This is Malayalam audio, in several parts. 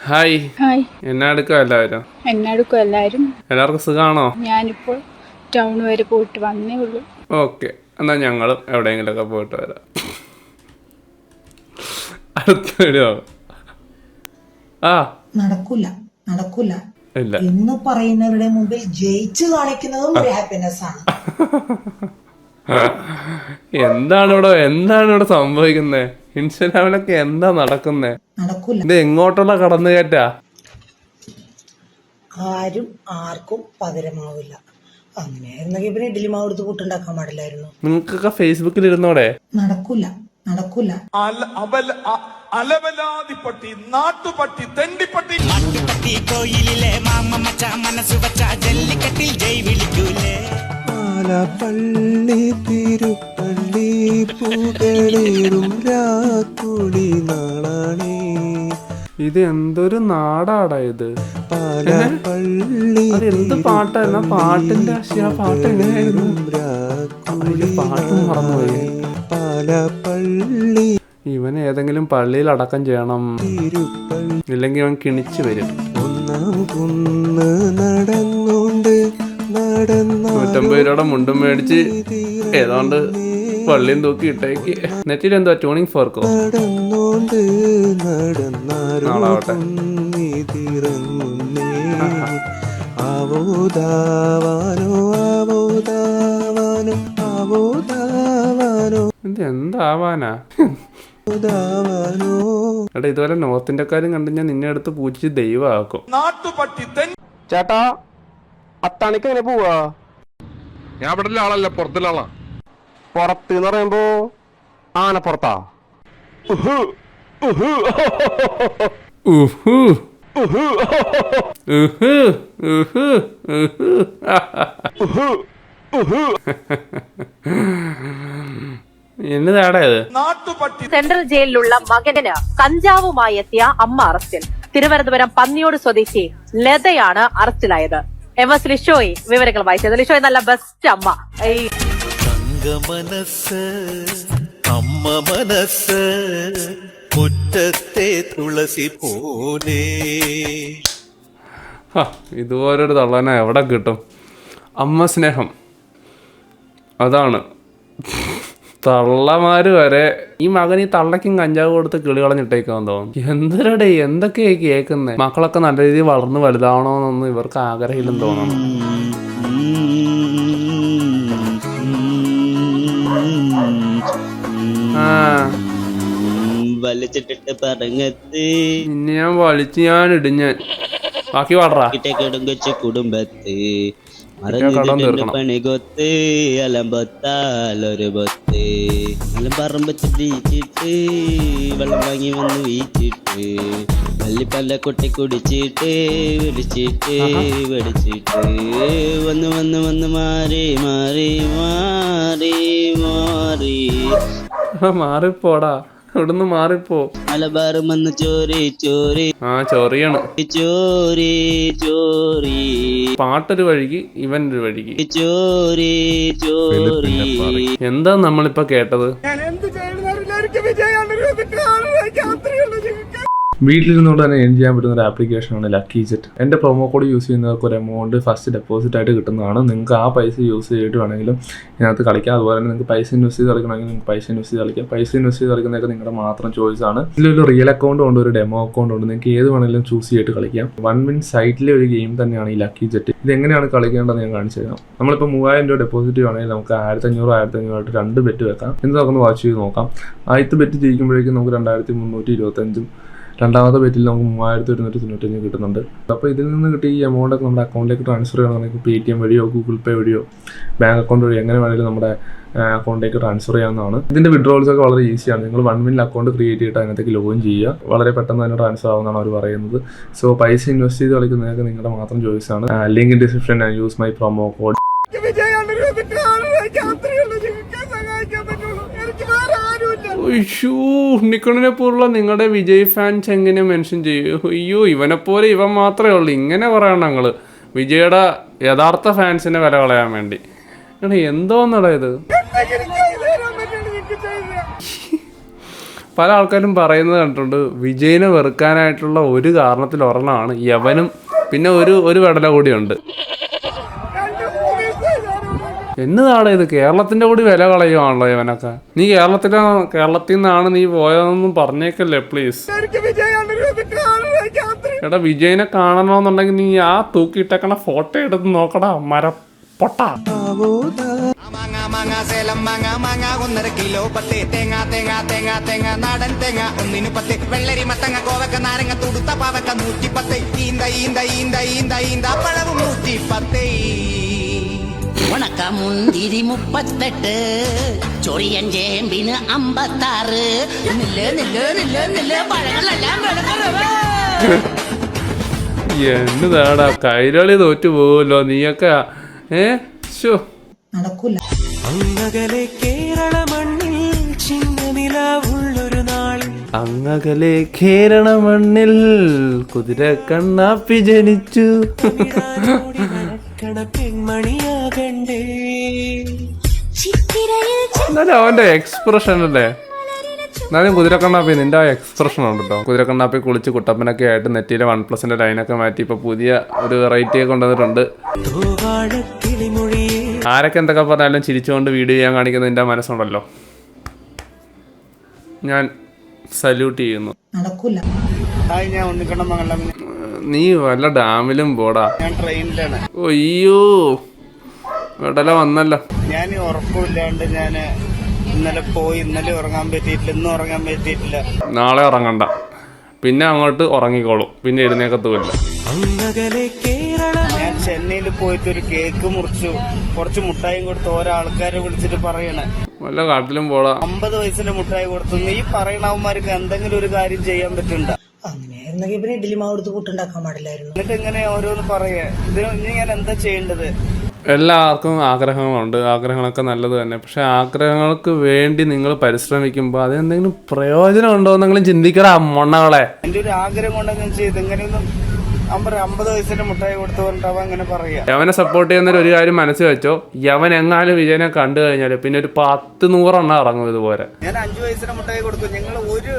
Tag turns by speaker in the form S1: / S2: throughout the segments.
S1: ഹായ്.
S2: ഹായ്.
S1: എന്നാ എടുക്കുക എല്ലാവരും? എല്ലാവർക്കും സുഖമാണോ?
S2: ഞാനിപ്പോൾ ടൗൺ വരെ പോയിട്ട് വന്നേ ഉള്ളൂ.
S1: ഓക്കെ, എന്നാൽ ഞങ്ങളും എവിടെയെങ്കിലുമൊക്കെ പോയിട്ട് വരാം. അടുത്ത വീഡിയോ.
S3: നടക്കൂല എന്ന് പറയുന്നവരുടെ മുമ്പിൽ ജയിച്ചു കാണിക്കുന്നതും ഒരു ഹാപ്പിനെസ് ആണ്.
S1: എന്താണ് ഇവിടെ സംഭവിക്കുന്നത്? ഇൻസ്റ്റാഗ്രാമിലൊക്കെ എന്താ നടക്കുന്നേ? ഇത് എങ്ങോട്ടുള്ള കടന്നുകയറ്റാ?
S3: ആരും ആർക്കും പകരമാവില്ല. അങ്ങനെയായിരുന്നെങ്കിൽ പിന്നെ ഇഡ്ഡലി മാവ് എടുത്ത് പുട്ടുണ്ടാക്കാൻ പാടില്ലായിരുന്നു.
S1: നിങ്ങൾക്കൊക്കെ ഫേസ്ബുക്കിൽ ഇരുന്നോടെ?
S3: നടക്കൂല
S4: അലവലാതിപ്പട്ടി, നാട്ടുപട്ടി, തെണ്ടിപ്പട്ടി.
S5: കോയിലിലെ മാമ മച്ച മനസ്സ് വച്ച ജല്ലിക്കട്ടിൽ ജയ് വിളിക്കൂലേ.
S6: പള്ളി തിരുപ്പള്ളി പൂകളേറും രാക്കുളി നാളാണേ.
S1: ഇത് എന്തൊരു നാടാടാ ഇത്? എന്ത് പാട്ടായിരുന്നു? പാട്ടിന്റെ പാട്ട് എങ്ങനെയായിരുന്നു? പാട്ടും മറന്നുപോയി.
S6: പാലപ്പള്ളി
S1: ഇവൻ ഏതെങ്കിലും പള്ളിയിൽ അടക്കം ചെയ്യണം, ഇല്ലെങ്കിൽ അവൻ കിണിച്ചു വരും.
S6: ഒന്നാം കുന്ന് നടന്നുകൊണ്ട്
S1: 150 രൂപയുടെ മുണ്ടും മേടിച്ച് ഏതാണ്ട് പള്ളിയും തൂക്കി ഇട്ടേക്ക്. നെറ്റിൽ എന്തോ ട്യൂണിങ് ഫോർക്കോ?
S6: നടന്നോണ്ട്
S1: നാളാവട്ടെ. ഇത് എന്താവാനാ? എടാ, ഇതുപോലെ നോർത്ത് ഇന്ത്യക്കാരും കണ്ടു ഞാൻ നിന്നെ അടുത്ത് പൂജിച്ച് ദൈവമാക്കും.
S7: ചേട്ടാ, അത്താണിക്ക് എങ്ങനെ പോവാ?
S4: ഞാൻ ഇവിടെ ആളല്ല, പുറത്തുള്ള ആളാ.
S7: പുറത്ത് എന്ന് പറയുമ്പോ ആനപ്പുറത്താ?
S1: എന്നതാടാ ഇത്?
S8: സെൻട്രൽ ജയിലിലുള്ള മകന് കഞ്ചാവുമായി എത്തിയ അമ്മ അറസ്റ്റിൽ. തിരുവനന്തപുരം പന്നിയോട് സ്വദേശി ലതയാണ് അറസ്റ്റിലായത്. MS ലിഷോയ് വിവരങ്ങൾ വായിച്ചത്. ലിഷോയ് നല്ല ബെസ്റ്റ് അമ്മ.
S5: മനസ്സ് അമ്മ മനസ്സ് മുറ്റത്തെ തുളസി പോലെ.
S1: ഇതുപോലൊരു തള്ളനെ എവിടെ കിട്ടും? അമ്മ സ്നേഹം അതാണ്. തള്ളമാര് വരെ ഈ മകൻ ഈ തള്ളക്കും കഞ്ചാവ് കൊടുത്ത് കിളി കളഞ്ഞിട്ടേക്കാൻ തോന്നും. എന്തിനടേ എന്തൊക്കെയാ കേൾക്കുന്നേ? മക്കളൊക്കെ നല്ല രീതിയിൽ വളർന്ന് വലുതാവണമെന്നൊന്നും ഇവർക്ക് ആഗ്രഹമില്ലെന്ന് തോന്നണം.
S5: വലിച്ചിട്ടിട്ട് പറഞ്ഞത്ത്
S1: നിന്നെ ഞാൻ വലിച്ച് ഞാൻ ഇടിഞ്ഞാൻ. ബാക്കി പാടറാ.
S5: കുടുംബത്ത് പണി കൊത്ത് അലമ്പൊത്താലൊരു പൊത്ത് പറമ്പ് ചീച്ചിട്ട് വെള്ളം വാങ്ങി വന്ന് വീച്ചിട്ട് വല്ലിപ്പല്ല കൊട്ടി കുടിച്ചിട്ട് വിളിച്ചിട്ട് വെടിച്ചിട്ട് വന്ന് വന്ന് വന്ന് മാറി മാറി മാറി മാറി
S1: മാറിപ്പോടാ, ഇവിടുന്ന് മാറിപ്പോ.
S5: മലബാർ വന്ന് ചോരി ചോരി.
S1: ചോറിയാണ്.
S5: ചോരി ചോരി.
S1: പാട്ടൊരു വഴിക്ക് ഇവൻ ഒരു വഴിക്ക്.
S5: ചോരി ചോരി.
S1: എന്താ നമ്മളിപ്പോ കേട്ടത്? വീട്ടിലിരുന്നുകൊണ്ട് തന്നെ ഏൺ ചെയ്യാൻ പറ്റുന്ന ഒരു ആപ്ലിക്കേഷനാണ് ലക്കി ജെറ്റ്. എൻ്റെ പ്രൊമോ കോഡ് യൂസ് ചെയ്യുന്നവർക്ക് ഒരു എമൗണ്ട് ഫസ്റ്റ് ഡെപ്പോസിറ്റ് ആയിട്ട് കിട്ടുന്നതാണ്. നിങ്ങൾക്ക് ആ പൈസ യൂസ് ചെയ്തിട്ട് വേണമെങ്കിലും ഇതിനകത്ത് കളിക്കാം. അതുപോലെ തന്നെ നിങ്ങൾക്ക് പൈസ ഇൻവെസ്റ്റ് ചെയ്ത് കളിക്കണമെങ്കിൽ നിങ്ങൾക്ക് പൈസ ഇൻവെസ്റ്റ് ചെയ്ത് കളിക്കാം. പൈസ ഇൻവെസ്റ്റ് ചെയ്ത് കളിക്കുന്നതൊക്കെ നിങ്ങളുടെ മാത്രം ചോയ്സാണ്. ഇതിലൊരു റിയൽ അക്കൗണ്ട് ഉണ്ട്, ഒരു ഡെമോ അക്കൗണ്ട് ഉണ്ട്. നിങ്ങൾക്ക് ഏത് വേണമെങ്കിലും ചൂസ് ചെയ്തിട്ട് കളിക്കാം. 1 മിൻ സൈറ്റിലെ ഒരു ഗെയിം തന്നെയാണ് ഈ ലക്കി ജെറ്റ്. ഇത് എങ്ങനെയാണ് കളിക്കേണ്ടതെന്ന് ഞാൻ കാണിച്ചു തരാം. നമ്മളിപ്പോൾ 3000 രൂപ ഡെപ്പോസിറ്റ് വേണമെങ്കിൽ നമുക്ക് 1500 ആയിട്ട് 2 ബെറ്റ് വെക്കാം. എന്ന് നമുക്കൊന്ന് വാച്ച് ചെയ്ത് നോക്കാം. ആദ്യത്തെ ബെറ്റ് ജയിക്കുമ്പോഴേക്കും നമുക്ക് 2325, രണ്ടാമത്തെ ബെറ്റിൽ നമുക്ക് 3195 കിട്ടുന്നുണ്ട്. അപ്പോൾ ഇതിൽ നിന്ന് കിട്ടിയ ഈ എമൗണ്ടൊക്കെ നമ്മുടെ അക്കൗണ്ടിലേക്ക് ട്രാൻസ്ഫർ ചെയ്യണമെങ്കിൽ Paytm വഴിയോ ഗൂഗിൾ പേ വഴിയോ ബാങ്ക് അക്കൗണ്ട് വഴിയോ എങ്ങനെ വേണമെങ്കിലും നമ്മുടെ അക്കൗണ്ടിലേക്ക് ട്രാൻസ്ഫർ ചെയ്യാവുന്നതാണ്. ഇതിൻ്റെ വിഡ്രോൾസ് ഒക്കെ വളരെ ഈസിയാണ്. നിങ്ങൾ 1 മിനിറ്റ് അക്കൗണ്ട് ക്രിയേറ്റ് ചെയ്തിട്ട് അതിനകത്തേക്ക് ലോഗിൻ ചെയ്യുക. വളരെ പെട്ടെന്ന് തന്നെ ട്രാൻസ്ഫർ ആവുന്നതാണ് അവർ പറയുന്നത്. സോ പൈസ ഇൻവെസ്റ്റ് ചെയ്ത് കളിക്കുന്നതൊക്കെ നിങ്ങളുടെ മാത്രം ചോയ്സാണ്. Link in description and use my promo code. നിക്കണിനെ പോലുള്ള നിങ്ങളുടെ വിജയ് ഫാൻസ് എങ്ങനെ മെൻഷൻ ചെയ്യൂ? അയ്യോ, ഇവനെപ്പോലെ ഇവൻ മാത്രമേ ഉള്ളൂ. ഇങ്ങനെ പറയണം ഞങ്ങൾ വിജയുടെ യഥാർത്ഥ ഫാൻസിനെ വില കളയാൻ വേണ്ടി. എന്തോന്നടാ ഇത്? പല ആൾക്കാരും പറയുന്നത് കണ്ടിട്ടുണ്ട്, വിജയിനെ വെറുക്കാനായിട്ടുള്ള ഒരു കാരണത്തിൽ ഒരെണ്ണമാണ് യവനും, പിന്നെ ഒരു വെടല കൂടിയുണ്ട്. എന്നതാണ് ഇത്? കേരളത്തിന്റെ കൂടി വില കളയുവാണല്ലോ ഇവനൊക്കെ. നീ കേരളത്തിൽ നിന്നാണ് നീ പോയതെന്നൊന്നും പറഞ്ഞേക്കല്ലേ പ്ലീസ്. എടാ വിജയിനെ കാണണമെന്നുണ്ടെങ്കിൽ നീ ആ തൂക്കിയിട്ടേക്കണ ഫോട്ടോ എടുത്ത് നോക്കടാ മരപ്പൊട്ട.
S5: സേലം മാങ്ങ 1.5 കിലോ പത്ത് തേങ്ങ തേങ്ങ തേങ്ങ തേങ്ങ നാടൻ തേങ്ങ 1 10 വെള്ളരി മത്തങ്ങ കോവക്ക നാരങ്ങ തുടുത്ത പാവക്ക 110 ഈന്ത ഈന്ത ഈന്ത ഈന്ത ഈന്ത പഴവും 110
S9: ഉണക്കമുന്തിരി 38 ചൊറിയൻ ചേമ്പിന് 56 പഴങ്ങളെല്ലാം
S1: എന്നതാടാ കൈരളി തോറ്റു പോവല്ലോ നീയൊക്കെ.
S3: നടക്കൂല.
S6: അങ്ങകലെ കേരള മണ്ണിൽ ചിങ്ങനിലാവുള്ളൊരു നാളിൽ,
S1: അങ്ങകലെ കേരള മണ്ണിൽ കുതിര കണ്ണാപ്പി ജനിച്ചു.
S6: പെൺമണിയാകണ്ടേ.
S1: എന്നാലും അവന്റെ എക്സ്പ്രഷൻ അല്ലേ, എന്നാലും കുതിരക്കണ്ണാപ്പി നിന്റെ ആ എക്സ്പ്രഷൻ ഉണ്ടല്ലോ. കുതിരക്കണ്ണാപ്പി കുളിച്ച് കുട്ടപ്പനൊക്കെ ആയിട്ട് നെറ്റിയിലെ 1+ന്റെ ലൈനൊക്കെ മാറ്റി ഇപ്പൊ പുതിയ ഒരു വെറൈറ്റി ഒക്കെ കൊണ്ടുവന്നിട്ടുണ്ട്. ആരൊക്കെ എന്തൊക്കെ പറഞ്ഞാലും ചിരിച്ചുകൊണ്ട് വീഡിയോ ചെയ്യാൻ കാണിക്കുന്ന നിന്റെ മനസ്സുണ്ടല്ലോ, ഞാൻ സല്യൂട്ട് ചെയ്യുന്നു.
S3: നടക്കൂല.
S1: നീ വല്ല ഡാമിലും പോടാ.
S10: ഞാൻ ട്രെയിനിലാണ്.
S1: അയ്യോ വെടല വന്നല്ലോ.
S10: ഞാൻ ഉറക്കമില്ലാണ്ട് ഞാൻ ഇന്നലെ പോയി, ഇന്നലെ ഉറങ്ങാൻ പറ്റിയിട്ടില്ല, ഇന്നും ഉറങ്ങാൻ പറ്റിയിട്ടില്ല.
S1: നാളെ ഉറങ്ങണ്ട, പിന്നെ അങ്ങോട്ട് ഉറങ്ങിക്കോളും, പിന്നെ എഴുന്നേക്കത്തുമില്ല.
S10: ഞാൻ ചെന്നൈയിൽ പോയിട്ട് ഒരു കേക്ക് മുറിച്ചു, കുറച്ച് മുട്ടായും കൊടുത്ത് ഓരോ ആൾക്കാരെ വിളിച്ചിട്ട് പറയണേ
S1: വല്ല കാട്ടിലും പോടാ.
S10: 50 വയസ്സിന്റെ മുട്ടായി കൊടുത്തു. ഈ പറയണവന്മാർക്ക് എന്തെങ്കിലും ഒരു കാര്യം ചെയ്യാൻ പറ്റുന്നുണ്ടോ?
S3: അങ്ങനെയായിരുന്നെങ്കിൽ പിന്നെ ഇഡ്ഡലി മാവ് എടുത്ത് പുട്ടുണ്ടാക്കാൻ പാടില്ലായിരുന്നു.
S10: എന്നിട്ട് ഇങ്ങനെ ഓരോന്ന് പറയാ. ഇനി ഞാൻ എന്താ ചെയ്യേണ്ടത്?
S1: എല്ലാവർക്കും ആഗ്രഹങ്ങളുണ്ട്, ആഗ്രഹങ്ങളൊക്കെ നല്ലത് തന്നെ. പക്ഷെ ആഗ്രഹങ്ങൾക്ക് വേണ്ടി നിങ്ങൾ പരിശ്രമിക്കുമ്പോൾ അതെന്തെങ്കിലും പ്രയോജനം ഉണ്ടോ എന്നെങ്കിലും ചിന്തിക്കടാ മൊണ്ണകളെ.
S10: എന്റെ ഒരു ആഗ്രഹം കൊണ്ടാണ് ഞാൻ ചെയ്ത്. ഇങ്ങനെയൊന്നും 50 വയസ്സിന്റെ മുട്ടായി കൊടുത്തു പറഞ്ഞിട്ടാവും അങ്ങനെ പറയാ.
S1: യവനെ സപ്പോർട്ട് ചെയ്യുന്ന ഒരു കാര്യം മനസ്സിൽ വെച്ചോ, യവൻ എങ്ങാനും വിജയനെ കണ്ടു കഴിഞ്ഞാല് പിന്നെ ഒരു 10-100 ഇറങ്ങും ഇതുപോലെ.
S10: ഞാൻ 5 വയസ്സിന്റെ മുട്ടായി കൊടുത്തു. ഞങ്ങൾ ഒരു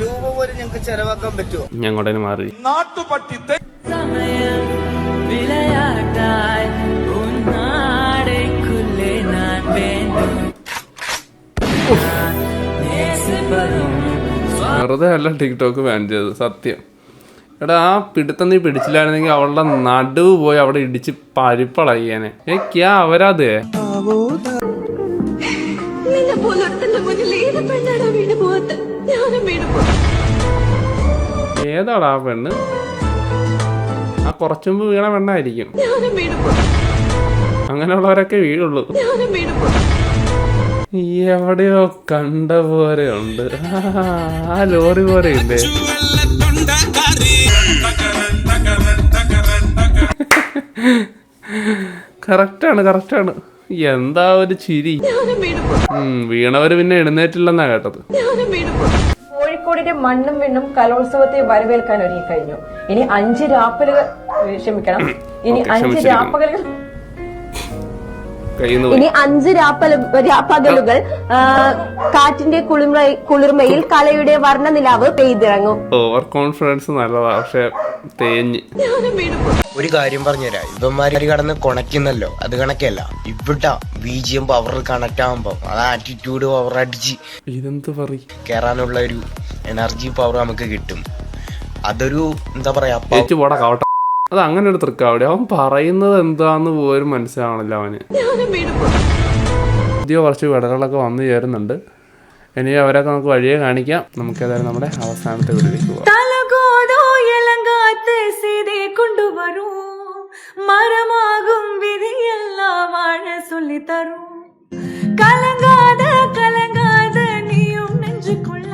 S10: രൂപ പോലും ഞങ്ങൾക്ക് ചെലവാക്കാൻ പറ്റുമോ?
S1: ഞങ്ങോട്ടേന് മാറി.
S4: നാട്ടുപട്ടി
S1: വെറുതെ അല്ല ടിക്ടോക്ക് ബാൻ ചെയ്തത്, സത്യം. എടാ ആ പിടുത്തം നീ പിടിച്ചില്ലായിരുന്നെങ്കിൽ അവളുടെ നടുവ് പോയി അവിടെ ഇടിച്ച് പരിപ്പളയ്യാനെ. ക്യാ അവരാതേ. ഏതാടാ ആ പെണ്ണ്? ആ കുറച്ചുമ്പ് വീണ പെണ്ണായിരിക്കും. അങ്ങനെയുള്ളവരൊക്കെ വീഴുള്ളൂ. എവിടെയോ കണ്ട പോലെ ഉണ്ട്. ആ ലോറി പോലെ ഇല്ലേ? കറക്റ്റാണ്. എന്താ ഒരു ചിരി. വീണവര് പിന്നെ എഴുന്നേറ്റില്ലെന്നാ കേട്ടത്.
S11: കോഴിക്കോടിന്റെ മണ്ണും വിണ്ണും കലോത്സവത്തെ വരവേൽക്കാൻ ഒരുങ്ങിക്കഴിഞ്ഞു. ഇനി 5 രാപ്പകലുകൾ ഇനി 5 രാപ്പകലുകൾ കാറ്റിന്റെ കുളിർമയിൽ കലയുടെ വർണ്ണനിലാവ് പെയ്തിറങ്ങും.
S1: ഓവർ കോൺഫിഡൻസ് നല്ലതാ, പക്ഷെ തേഞ്ഞ്.
S12: ഒരു കാര്യം പറഞ്ഞുതരാം, ഇവന്മാര് കടന്ന് കൊണക്കുന്നല്ലോ, അത് കണക്കല്ല. ഇവിടെ BGM പവർ കണക്ട് ആകുമ്പോ അത് ആറ്റിറ്റ്യൂഡ് പവർ അടിച്ച്
S1: ഇതെന്ത് പറയും
S12: കേറാനുള്ള ഒരു എനർജി പവർ നമുക്ക് കിട്ടും. അതൊരു എന്താ പറയാ,
S1: അത് അങ്ങനെ ഒരു തൃക്കാവിടെ. അവൻ പറയുന്നത് എന്താന്ന് പോലും മനസ്സിലാവണില്ല അവന്. പുതിയ കുറച്ച് വിടകളൊക്കെ വന്നു ചേരുന്നുണ്ട്. ഇനി അവരൊക്കെ നമുക്ക് വഴിയെ കാണിക്കാം. നമുക്ക് ഏതായാലും നമ്മുടെ അവസാനത്തെ വീട്ടിലേക്ക് പോകാം.
S11: மரமாகும் விதியெல்லாம் வாழ சொல்லி தரும். கலங்காத கலங்காத நீயும் நெஞ்சுக்குள்ள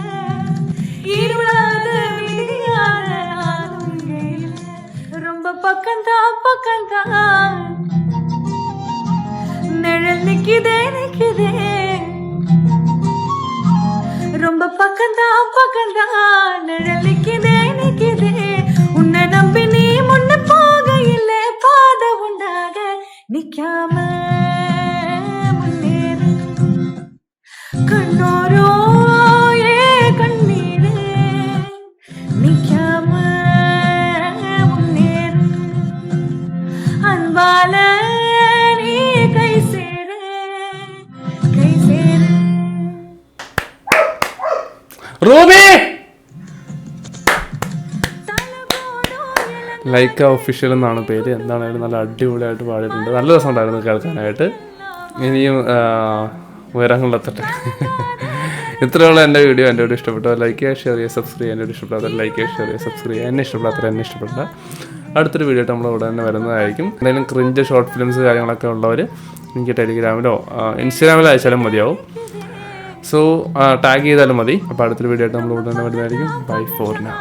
S11: இருளாத விதியாத ரொம்ப பக்கம்தான் நிழல் நிக்குதே ரொம்ப பக்கம்தான் நிழல் நிக்குதே உன்னை நம்பி நீ முன்ன போக இல்லை பாத உண்டாக நிக்காம முன்னேறு கண்ணோரோ
S1: ലൈക്ക ഒഫീഷ്യൽ എന്നാണ് പേര്. എന്താണെങ്കിലും നല്ല അടിപൊളിയായിട്ട് പാടിയിട്ടുണ്ട്. നല്ല രസമുണ്ടായിരുന്നു കേൾക്കാനായിട്ട്. ഇനിയും ഉയരങ്ങളിലെത്തട്ടെ. ഇത്രയുള്ള എൻ്റെ വീഡിയോ ഇഷ്ടപ്പെട്ടു. ലൈക്ക് ചെയ്യുക, ഷെയർ ചെയ്യുക, സബ്സ്ക്രൈബ് ചെയ്യുക. എൻ്റെ ഇഷ്ടപ്പെടാത്ത ലൈക്ക് ചെയ്യുക, ഷെയർ ചെയ്യുക, സബ്സ്ക്രൈബ് ചെയ്യുക. എന്നെ ഇഷ്ടപ്പെടില്ല. അടുത്തൊരു വീഡിയോ ആയിട്ട് നമ്മൾ ഇവിടെ തന്നെ വരുന്നതായിരിക്കും. എന്തെങ്കിലും ക്രിഞ്ച് ഷോർട്ട് ഫിലിംസ് കാര്യങ്ങളൊക്കെ ഉള്ളവർ എനിക്ക് ടെലിഗ്രാമിലോ ഇൻസ്റ്റാഗ്രാമിലോ അയച്ചാലും മതിയാവും. സോ ടാഗ് ചെയ്താലും മതി. അപ്പോൾ അടുത്തൊരു വീഡിയോ ആയിട്ട് നമ്മൾ ഇവിടെ തന്നെ വരുന്നതായിരിക്കും. Bye for now.